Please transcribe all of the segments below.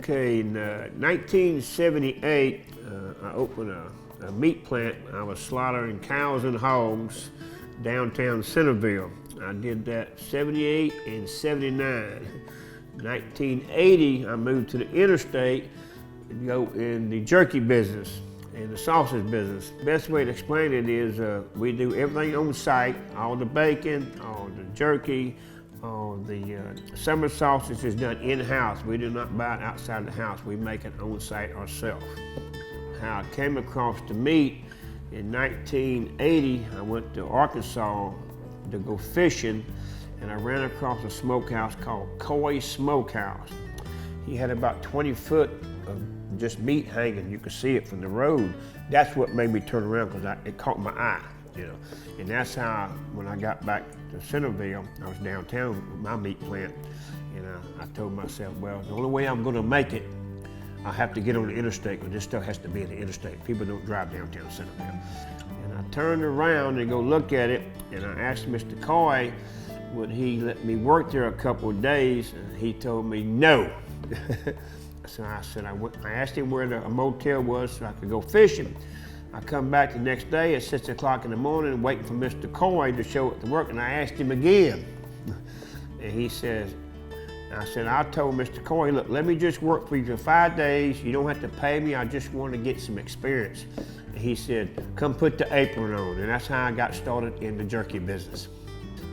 Okay, in 1978, I opened a meat plant. I was slaughtering cows and hogs downtown Centerville. I did that 78 and 79. 1980, I moved to the interstate to go in the jerky business and the sausage business. Best way to explain it is we do everything on site, all the bacon, all the jerky, all the summer sausage is done in-house. We do not buy it outside the house. We make it on site ourselves. How I came across the meat, in 1980, I went to Arkansas to go fishing, and I ran across a smokehouse called Smokehouse. He had about 20 foot of just meat hanging. You could see it from the road. That's what made me turn around, because it caught my eye, you know. And that's how, when I got back to Centerville, I was downtown with my meat plant, and I told myself, well, the only way I'm gonna make it, I have to get on the interstate, because this stuff has to be in the interstate. People don't drive downtown Centerville. And I turned around and go look at it, and I asked Mr. Coy, would he let me work there a couple of days, and he told me no. So I said, I asked him where the motel was so I could go fishing. I come back the next day at 6 o'clock in the morning, waiting for Mr. Coy to show up to work, and I asked him again. And he says, I said, I told Mr. Coy, look, let me just work for you for 5 days. You don't have to pay me. I just want to get some experience. And he said, come put the apron on. And that's how I got started in the jerky business.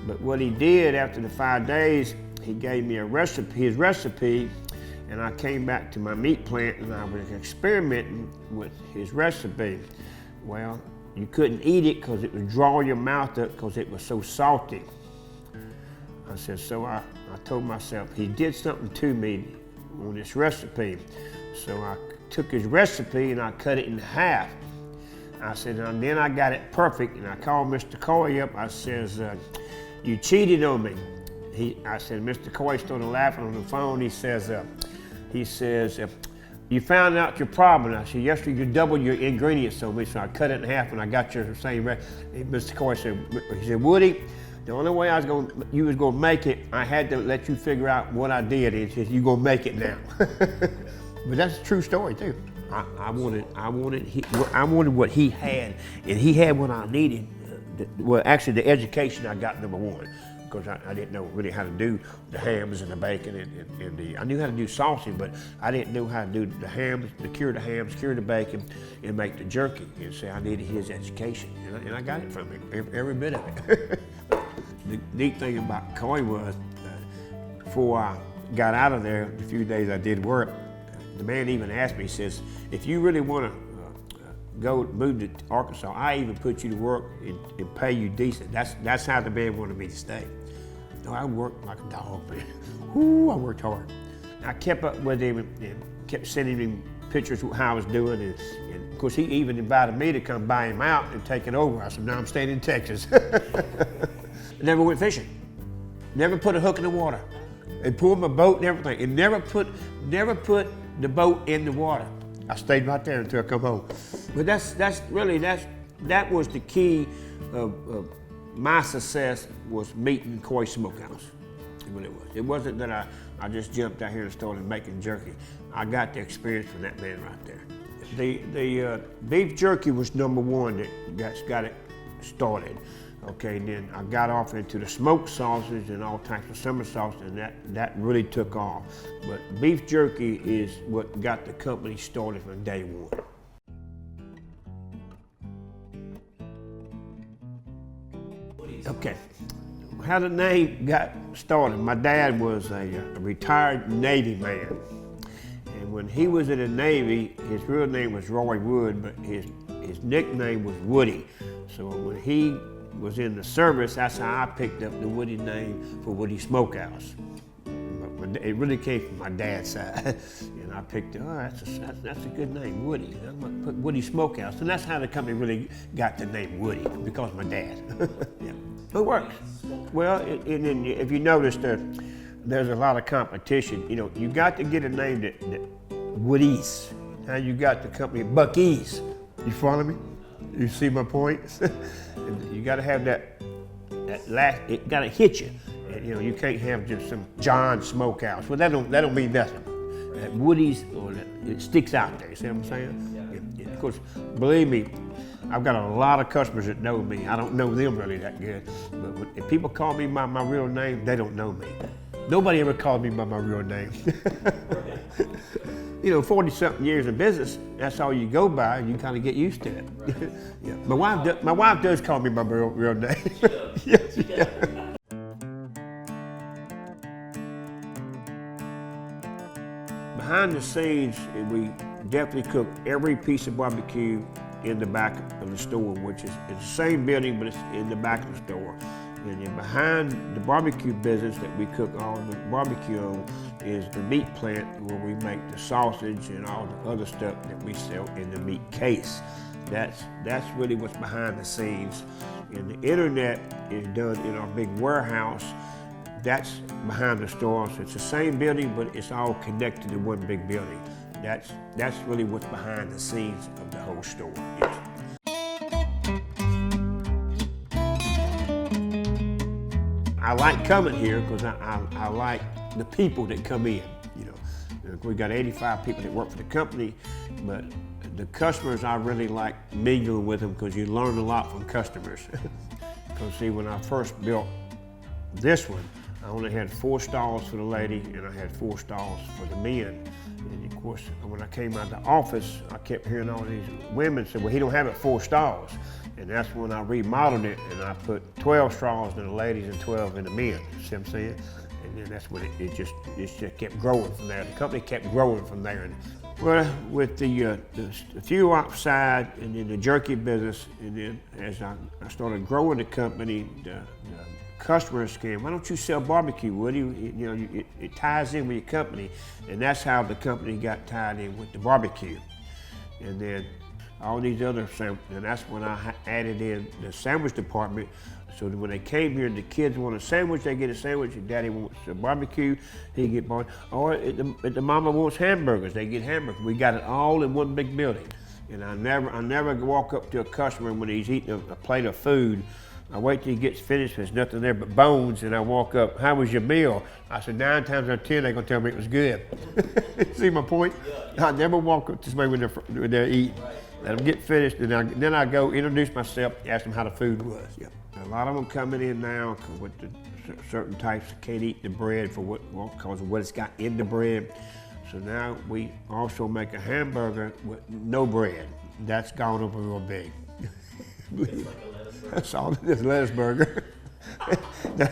But what he did after the 5 days, he gave me his recipe, and I came back to my meat plant and I was experimenting with his recipe. Well, you couldn't eat it because it would draw your mouth up because it was so salty. I said, so I told myself, he did something to me on this recipe. So I took his recipe and I cut it in half. I said, and then I got it perfect, and I called Mr. Coy up. I says, you cheated on me. I said, Mr. Coy started laughing on the phone. He says, you found out your problem. I said, yes, you doubled your ingredients on me. So I cut it in half and I got your same recipe. Mr. Coy said, Woody, the only way you was gonna make it, I had to let you figure out what I did. He said, you gonna make it now. But that's a true story too. I wanted what he had, and he had what I needed. Well, actually the education I got, number one, because I didn't know really how to do the hams and the bacon I knew how to do sausage, but I didn't know how to do the hams, cure the bacon, and make the jerky. And so I needed his education, and I got it from him, every bit of it. The neat thing about Coy was, before I got out of there, the few days I did work, the man even asked me, he says, if you really want to move to Arkansas, I even put you to work and pay you decent. That's how the man wanted me to stay. No, I worked like a dog, man. Ooh, I worked hard. I kept up with him and kept sending him pictures of how I was doing, and of course he even invited me to come buy him out and take it over. I said, no, I'm staying in Texas. Never went fishing. Never put a hook in the water. And pulled my boat and everything. And never put the boat in the water. I stayed right there until I come home. But that was the key of my success, was meeting Coy Smokehouse. What it was. It wasn't that I just jumped out here and started making jerky. I got the experience from that man right there. The beef jerky was number one that got it started. Okay, and then I got off into the smoked sausage and all types of summer sausage, and that really took off. But beef jerky is what got the company started from day one. Okay, how the name got started. My dad was a retired Navy man. And when he was in the Navy, his real name was Roy Wood, but his nickname was Woody. So when he was in the service, that's how I picked up the Woody name for Woody Smokehouse. But it really came from my dad's side. And I picked it, that's a good name, Woody. I'm gonna put Woody Smokehouse. And that's how the company really got the name Woody, because of my dad. Yeah. It works. Well, if you notice, there's a lot of competition. You know, you got to get a name that Woody's. Now you got the company Bucky's. You follow me? You see my point? You got to have that last. It got to hit you. And, you know, you can't have just some John Smokehouse. Well, that don't mean nothing. that Woody's, or that it sticks out there. You see what I'm saying? Yeah. Of course, believe me, I've got a lot of customers that know me. I don't know them really that good, but if people call me by my real name, they don't know me. Nobody ever called me by my real name. You know, 40-something years in business, that's all you go by, and you kind of get used to it. Right. Yeah. My wife does call me by my real name. Yes, yeah. Behind the scenes, we definitely cook every piece of barbecue in the back of the store, which is it's the same building, but it's in the back of the store. And then behind the barbecue business that we cook all the barbecue on is the meat plant, where we make the sausage and all the other stuff that we sell in the meat case. That's really what's behind the scenes. And the internet is done in our big warehouse. That's behind the store. So it's the same building, but it's all connected to one big building. That's really what's behind the scenes of the whole store. Yes. I like coming here because I like the people that come in. You know, we got 85 people that work for the company, but the customers, I really like mingling with them because you learn a lot from customers. Because see, when I first built this one, I only had 4 stalls for the lady and I had 4 stalls for the men. And of course, when I came out of the office, I kept hearing all these women say, well, he don't have it 4 stalls. And that's when I remodeled it and I put 12 stalls in the ladies and 12 in the men. See what I'm saying? And then that's when it just kept growing from there. The company kept growing from there. And, well, with the fuel outside and then the jerky business, and then as I started growing the company, the customers came, why don't you sell barbecue, Woody? You know, it ties in with your company. And that's how the company got tied in with the barbecue. And then all these other sandwiches, and that's when I added in the sandwich department. So that when they came here, the kids want a sandwich, they get a sandwich. If Daddy wants a barbecue, he get barbecue. Or if the mama wants hamburgers, they get hamburgers. We got it all in one big building. And I never walk up to a customer when he's eating a plate of food. I wait till he gets finished, there's nothing there but bones, and I walk up, how was your meal? I said, 9 times out of 10, they're gonna tell me it was good. See my point? Yeah. I never walk up to somebody when they're eating. Right. Let them get finished, and then I go introduce myself, ask them how the food was. Yeah. A lot of them coming in now with the certain types can't eat the bread for because of what it's got in the bread. So now we also make a hamburger with no bread. That's gone over real big. It's like a lettuce burger. That's all it is, lettuce burger. Now,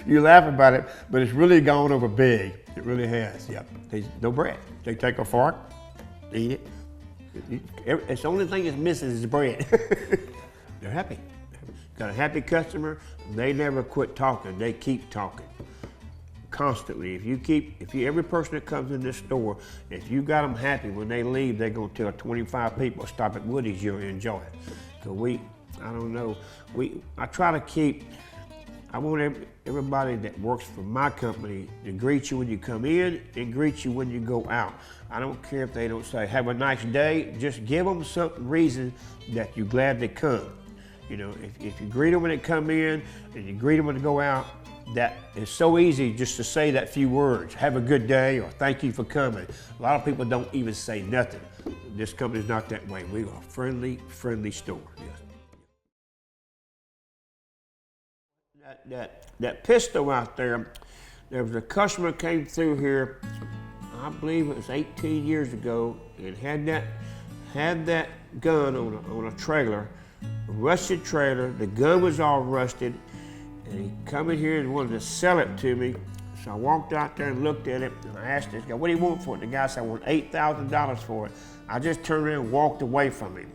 you laugh about it, but it's really gone over big. It really has. Yep. There's no bread. They take a fork, eat it. It's the only thing that's missing is the bread. They're happy. Got a happy customer. They never quit talking. They keep talking constantly. Every person that comes in this store, if you got them happy, when they leave, they're gonna tell 25 people, stop at Woody's, you'll enjoy it. Cause I want everybody that works for my company to greet you when you come in and greet you when you go out. I don't care if they don't say, have a nice day, just give them some reason that you're glad they come. You know, if you greet them when they come in and you greet them when they go out, that is so easy just to say that few words. Have a good day or thank you for coming. A lot of people don't even say nothing. This company's not that way. We are a friendly store. Yes. That pistol out there, there was a customer came through here, I believe it was 18 years ago, and had that gun on a trailer, a rusted trailer. The gun was all rusted, and he come in here and wanted to sell it to me. So I walked out there and looked at it, and I asked this guy, what do you want for it? The guy said, I want $8,000 for it. I just turned around and walked away from him.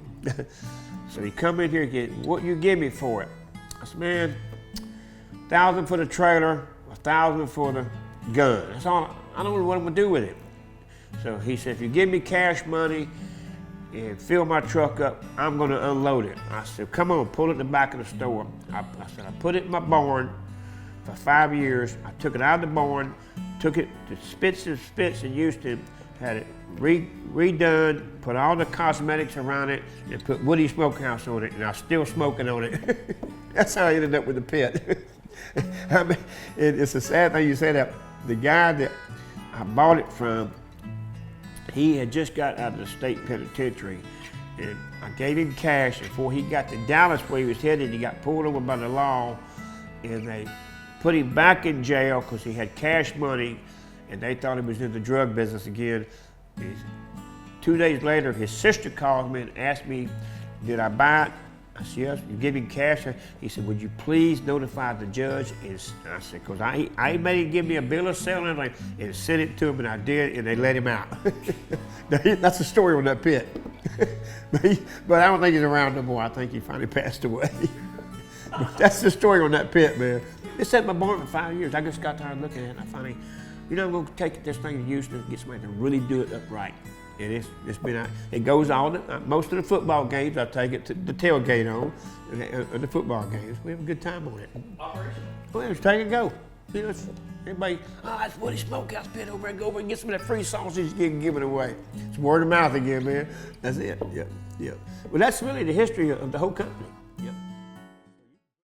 So he come in here and get, what you give me for it? I said, man, $1,000 for the trailer, $1,000 for the gun. That's all. I don't know what I'm gonna do with it. So he said, if you give me cash money and fill my truck up, I'm gonna unload it. I said, come on, pull it in the back of the store. I said, I put it in my barn for 5 years. I took it out of the barn, took it to Spitz in Houston, had it redone, put all the cosmetics around it, and put Woody Smokehouse on it, and I'm still smoking on it. That's how I ended up with the pit. I mean, it's a sad thing you say that. The guy that I bought it from, he had just got out of the state penitentiary, and I gave him cash. Before he got to Dallas where he was headed, he got pulled over by the law, and they put him back in jail because he had cash money, and they thought he was in the drug business again. 2 days later, his sister called me and asked me, did I buy it? I said, yes. You give him cash? He said, would you please notify the judge? And I said, because I made him give me a bill of sale and sent it to him, and I did, and they let him out. That's the story on that pit. But I don't think he's around no more. I think he finally passed away. But that's the story on that pit, man. It sat in my barn for 5 years. I just got tired looking at it, and I finally, I'm going to take this thing to Houston and get somebody to really do it upright. And it's been, it goes on, most of the football games I take it to the tailgate on, the football games. We have a good time on it. Operational. Well, just take and go. Everybody, that's Woody Smokehouse pit over there, go over and get some of that free sausage getting given away. It's word of mouth again, man. That's it, yeah. Well, that's really the history of the whole company.